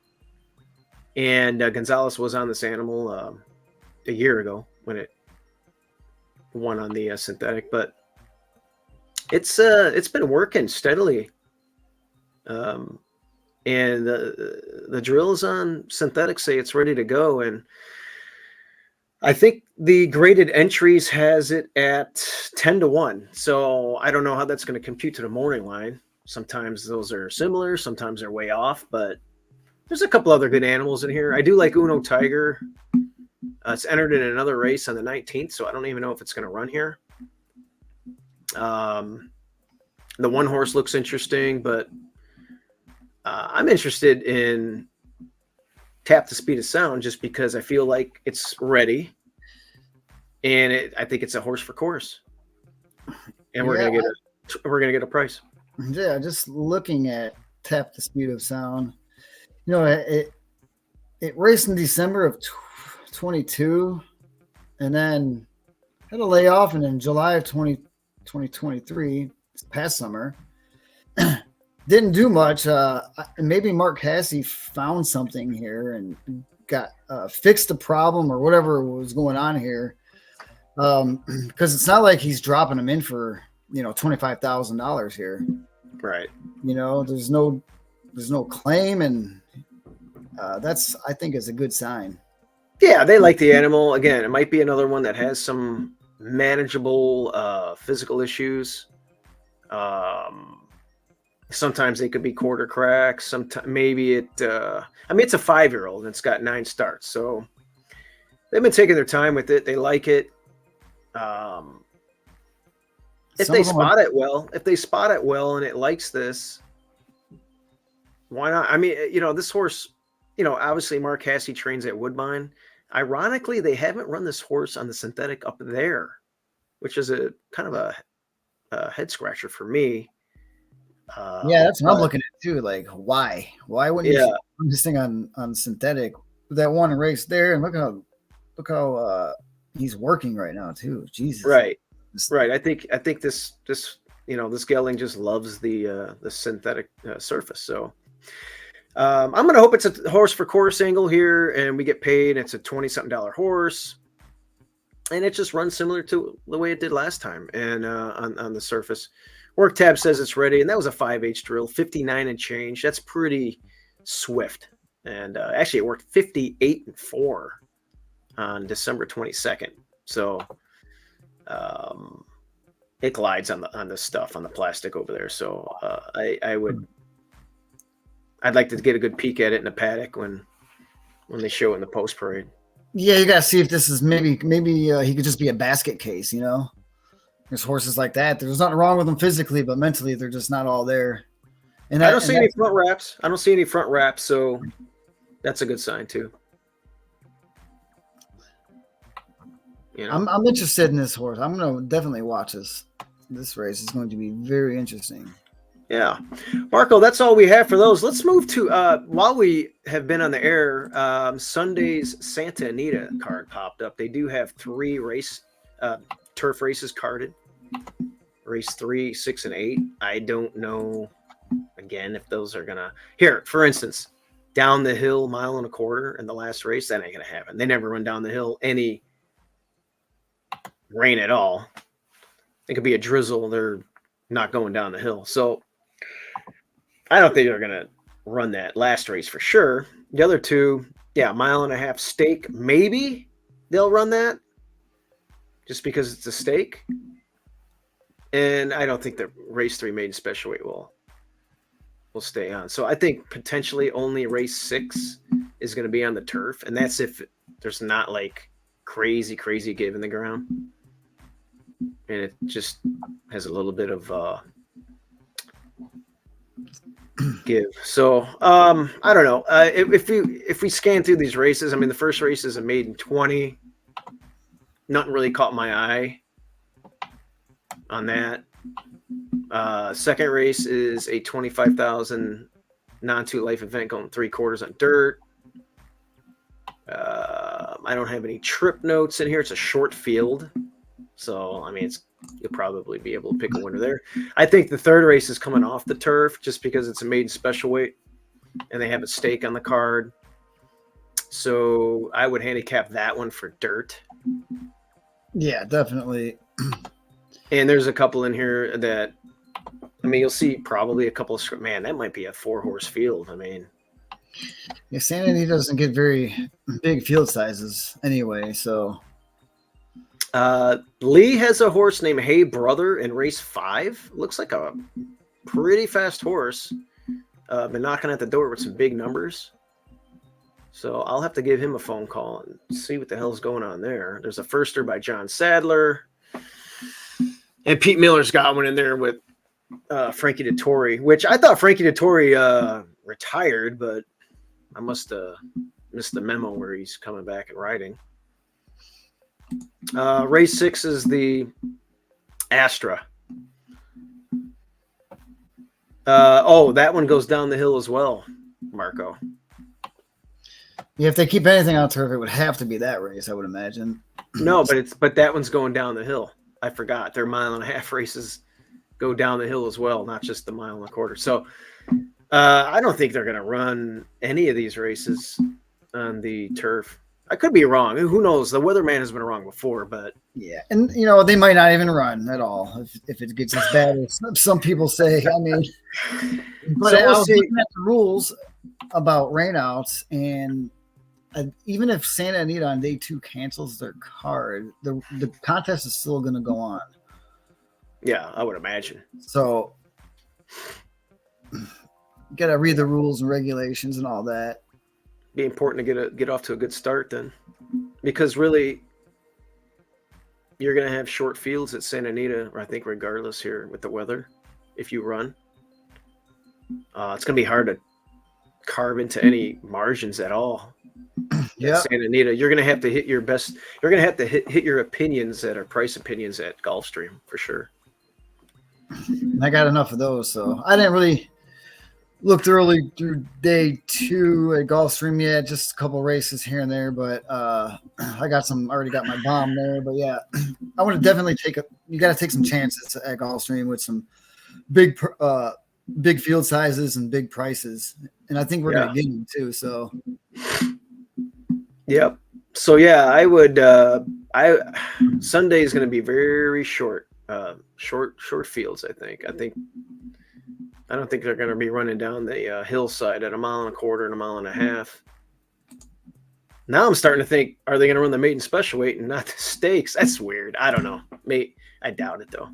And Gonzalez was on this animal a year ago when it won on the synthetic, but it's been working steadily. And the drills on synthetic say it's ready to go. And I think the graded entries has it at 10-1. So I don't know how that's going to compute to the morning line. Sometimes those are similar, sometimes they're way off, but there's a couple other good animals in here. I do like Uno Tiger. It's entered in another race on the 19th, so I don't even know if it's going to run here. The one horse looks interesting, but I'm interested in Tap the Speed of Sound just because I feel like it's ready, and I think it's a horse for course, and we're gonna get a price. Yeah, just looking at Tap the Speed of Sound, it raced in December of 22, and then had a layoff, and in July of 2023, this past summer, didn't do much. Maybe Mark Cassie found something here and got fixed the problem or whatever was going on here, because it's not like he's dropping them in for $25,000 here, right? There's no claim, and that's, I think, is a good sign. Yeah, they like the animal. Again, it might be another one that has some manageable physical issues. Sometimes they could be quarter cracks. Sometimes maybe it's a 5-year-old and it's got 9 starts. So they've been taking their time with it. They like it. If they spot it well and it likes this, why not? I mean, this horse, obviously Mark Cassie trains at Woodbine. Ironically, they haven't run this horse on the synthetic up there, which is a kind of a head scratcher for me. Yeah, that's what I'm looking at too. Like, why wouldn't you run this thing on synthetic? That one race there, and look how he's working right now too. Jesus, right. I think this this gelding just loves the synthetic surface. So I'm gonna hope it's a horse for course angle here, and we get paid. It's a $20-something horse, and it just runs similar to the way it did last time, and on the surface. Work tab says it's ready, and that was a 5/8 drill, 59 and change. That's pretty swift, and actually it worked 58 and 4 on December 22nd. So it glides on the stuff on the plastic over there. So I'd like to get a good peek at it in the paddock when they show it in the post parade. Yeah, you gotta see if this is maybe he could just be a basket case. There's horses like that. There's nothing wrong with them physically, but mentally they're just not all there. And I don't see any front wraps. So that's a good sign too. I'm interested in this horse. I'm going to definitely watch this. This race is going to be very interesting. Yeah. Marco, that's all we have for those. Let's move to, while we have been on the air, Sunday's Santa Anita card popped up. They do have 3 turf races carded. Race 3, 6, and 8. I don't know, again, if those are going to... Here, for instance, down the hill, 1.25 miles in the last race, that ain't going to happen. They never run down the hill any rain at all. It could be a drizzle. They're not going down the hill. So I don't think they're going to run that last race for sure. The other 2, 1.5 mile stake, maybe they'll run that just because it's a stake. And I don't think that race 3 maiden special weight will stay on. So I think potentially only race 6 is going to be on the turf, and that's if there's not like crazy give in the ground, and it just has a little bit of give. So I don't know. If we scan through these races, I mean, the first race is a maiden 20. Nothing really caught my eye on that. Second race is a 25,000 non-2 life event going 3/4 on dirt. I don't have any trip notes in here. It's a short field, so I mean, you'll probably be able to pick a winner there. I think the third race is coming off the turf just because it's a maiden special weight and they have a stake on the card. So I would handicap that one for dirt. Yeah, definitely. And there's a couple in here that, I mean, you'll see probably a couple of, man, that might be a 4-horse field. I mean, yeah, Santa Anita doesn't get very big field sizes anyway, so. Lee has a horse named Hey Brother in race 5. Looks like a pretty fast horse. Been knocking at the door with some big numbers. So I'll have to give him a phone call and see what the hell's going on there. There's a firster by John Sadler. And Pete Miller's got one in there with Frankie Dettori, which I thought Frankie Dettori retired, but I must have missed the memo where he's coming back and riding. Race 6 is the Astra. That one goes down the hill as well, Marco. Yeah, if they keep anything on turf, it would have to be that race, I would imagine. No, but that one's going down the hill. I forgot. Their 1.5-mile races go down the hill as well, not just the 1.25 miles. So I don't think they're going to run any of these races on the turf. I could be wrong. Who knows? The weatherman has been wrong before, but yeah, and they might not even run at all if it gets as bad as some people say. I mean, but I was looking at the rules about rainouts, and even if Santa Anita on day 2 cancels their card, the contest is still going to go on. Yeah, I would imagine. So you got to read the rules and regulations and all that. Be important to get off to a good start then, because really you're going to have short fields at Santa Anita, I think, regardless here with the weather. If you run, it's going to be hard to carve into any margins at all. Yeah, Santa Anita, you're going to have to hit your best. You're going to have to hit your opinions that are price opinions at Gulfstream for sure. I got enough of those, so I didn't really look thoroughly through day 2 at Gulfstream yet. Just a couple races here and there, but I already got my bomb there. But yeah, I want to definitely you got to take some chances at Gulfstream with some big field sizes and big prices, and I think we're going to get them too. So. Yep. So yeah, I would. Sunday is going to be very short, short fields. I don't think they're going to be running down the hillside at 1.25 miles and 1.5 miles. Now I'm starting to think, are they going to run the maiden special weight and not the stakes? That's weird. I don't know. I doubt it though.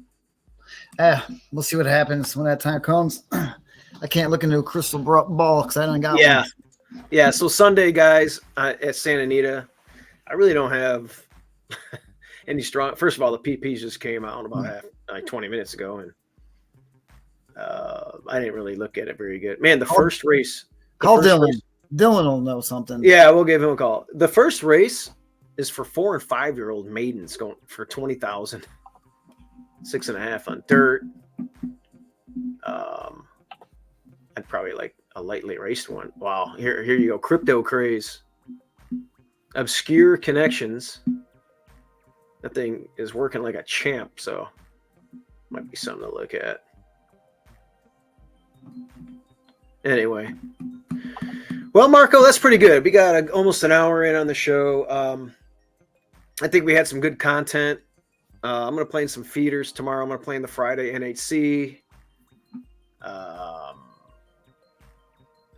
We'll see what happens when that time comes. I can't look into a crystal ball because I don't got one. Yeah, so Sunday, guys, at Santa Anita, I really don't have any strong. First of all, the PPs just came out about 20 minutes ago, and I didn't really look at it very good. Man, the first race. Call Dylan. Dylan will know something. Yeah, we'll give him a call. The first race is for 4- and 5-year-old maidens going for 20,000, 6.5 on dirt. I'd probably like a lightly raced one. Wow, here you go. Crypto Craze. Obscure Connections. That thing is working like a champ, so might be something to look at. Anyway. Well, Marco, that's pretty good. We got almost an hour in on the show. I think we had some good content. I'm going to play in some feeders tomorrow. I'm going to play in the Friday NHC.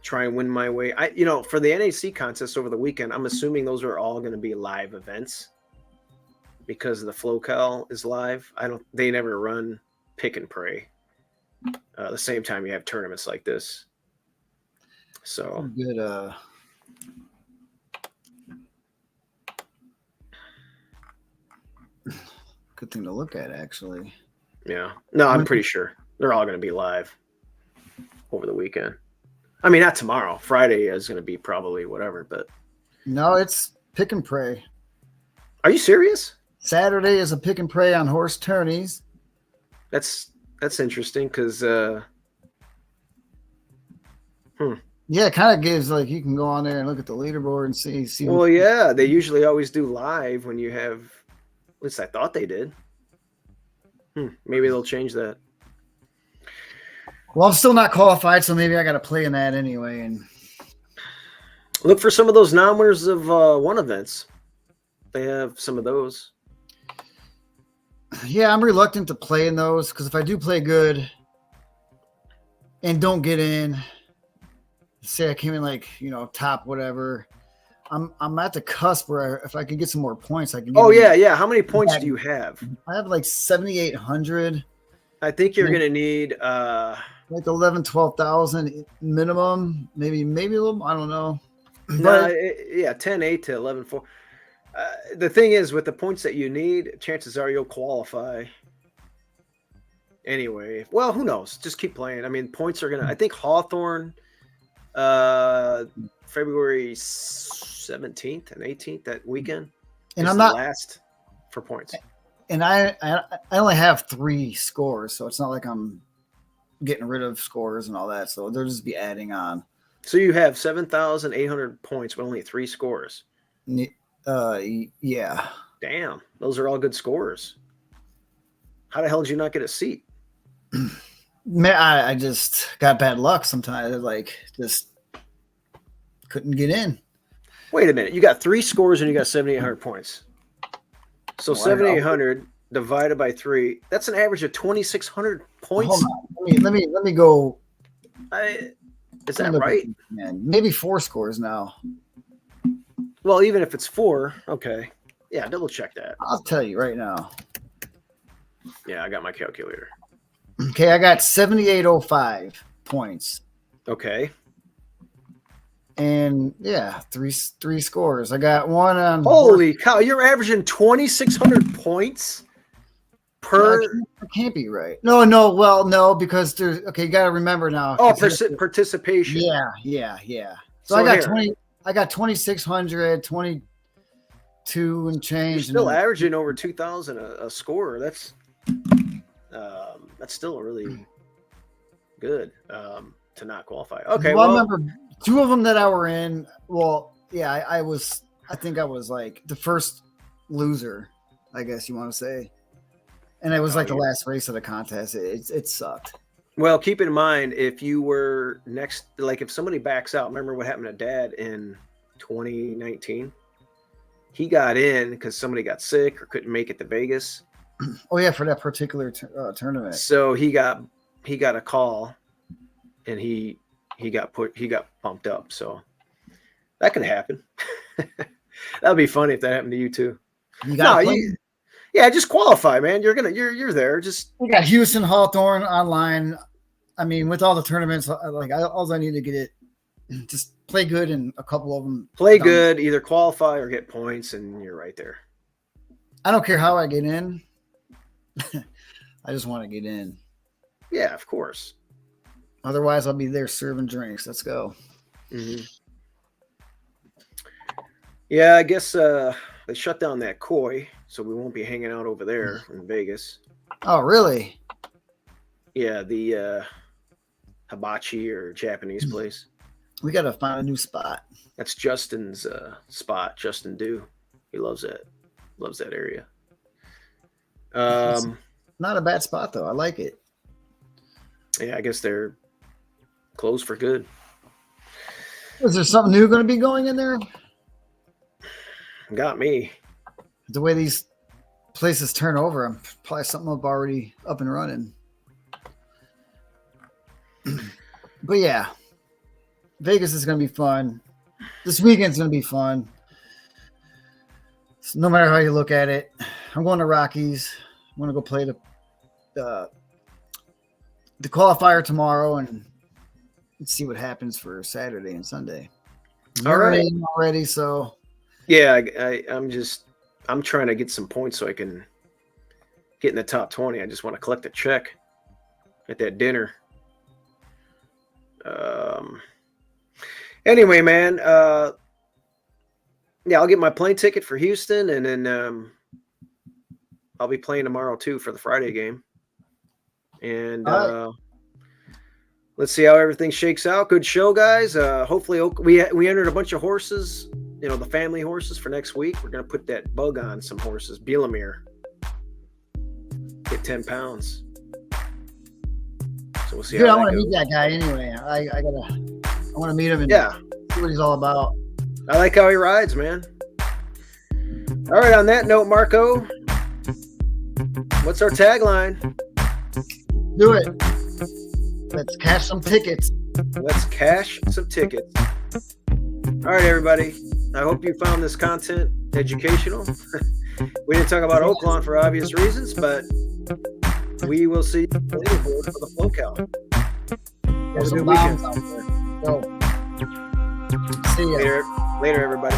Try and win my way. For the NHC contest over the weekend, I'm assuming those are all going to be live events because the FLO CAL is live. They never run pick and pray. The same time you have tournaments like this. So good. Good thing to look at, actually. Yeah. No, I'm pretty sure they're all going to be live over the weekend. I mean, not tomorrow. Friday is going to be probably whatever, but no, it's pick and pray. Are you serious? Saturday is a pick and pray on horse tourneys. That's interesting because yeah, it kind of gives like you can go on there and look at the leaderboard and see. Well, yeah, they usually always do live when you have. At least I thought they did. Maybe they'll change that. Well, I'm still not qualified, so maybe I got to play in that anyway. And look for some of those non-winners of one events. They have some of those. Yeah, I'm reluctant to play in those because if I do play good and don't get in, say I came in like top whatever, I'm at the cusp where if I can get some more points, I can. Oh yeah. How many points do you have? I have like 7,800. I think you're gonna need like 11,000, 12,000 minimum, maybe a little. I don't know. No, 10,800 to 11,400. The thing is, with the points that you need, chances are you'll qualify. Anyway, well, who knows? Just keep playing. I mean, points are gonna. I think Hawthorne, February 17th and 18th that weekend, and is I'm the not last for points. And I only have 3 scores, so it's not like I'm getting rid of scores and all that. So they'll just be adding on. So you have 7,800 points, but only 3 scores. Yeah. Damn, those are all good scores. How the hell did you not get a seat? Man, I just got bad luck sometimes. Like, just couldn't get in. Wait a minute. You got 3 scores and you got 7,800 points. So 7,800 divided by 3, that's an average of 2,600 points. Hold on. Let me go. Is that right? Man, maybe 4 scores now. Well, even if it's 4, okay. Yeah, double check that. I'll tell you right now. Yeah, I got my calculator. Okay, I got 7,805 points. Okay. And yeah, three scores. I got one on. Holy cow! You're averaging 2,600 points per. That can't be right. No. Well, no, because there's. Okay, you got to remember now. Oh, participation. Yeah. So I got 20. I got 2,600, 22 and change. You're still averaging over 2,000 a score. That's still really good to not qualify. Okay, well, I remember 2 of them that I were in. Well, yeah, I think I was like the first loser, I guess you want to say, and it was the last race of the contest. It sucked. Well, keep in mind if you were next, like if somebody backs out. Remember what happened to Dad in 2019? He got in because somebody got sick or couldn't make it to Vegas. Oh yeah, for that particular tournament. So he got a call, and he got pumped up. So that can happen. That'd be funny if that happened to you too. Yeah, just qualify, man. You're there. Just we got Houston, Hawthorne online. I mean, with all the tournaments, all I need to get it, just play good in a couple of them. Play good, either qualify or get points, and you're right there. I don't care how I get in. I just want to get in. Yeah, of course. Otherwise, I'll be there serving drinks. Let's go. Mm-hmm. Yeah, I guess they shut down that koi, so we won't be hanging out over there in Vegas. Oh, really? Yeah, the hibachi or Japanese place. We got to find a new spot. That's Justin's spot. Justin Dew. He loves that. Loves that area. Not a bad spot though. I like it. Yeah, I guess they're closed for good. Is there something new going to be going in there? Got me. The way these places turn over, I'm probably something already up and running. But yeah, Vegas is going to be fun. This weekend's going to be fun. So no matter how you look at it, I'm going to Rockies. I'm going to go play the the qualifier tomorrow, and let's see what happens for Saturday and Sunday. All right. Already, so yeah, I'm trying to get some points so I can get in the top 20. I just want to collect a check at that dinner. Anyway, man, yeah, I'll get my plane ticket for Houston, and then I'll be playing tomorrow too for the Friday game. And let's see how everything shakes out. Good show, guys. Hopefully, we entered a bunch of horses. The family horses for next week. We're gonna put that bug on some horses. Bielomir. Get 10 pounds. So we'll see. Dude, how I want that to goes. meet that guy anyway. I want to meet him and see what he's all about. I like how he rides, man. All right, on that note, Marco, what's our tagline? Do it. Let's cash some tickets. Let's cash some tickets. All right, everybody. I hope you found this content educational. We didn't talk about Oaklawn for obvious reasons, but we will see you on the leaderboard for the FLO CAL. Have a good weekend. Out there. Go. See ya. Later, everybody.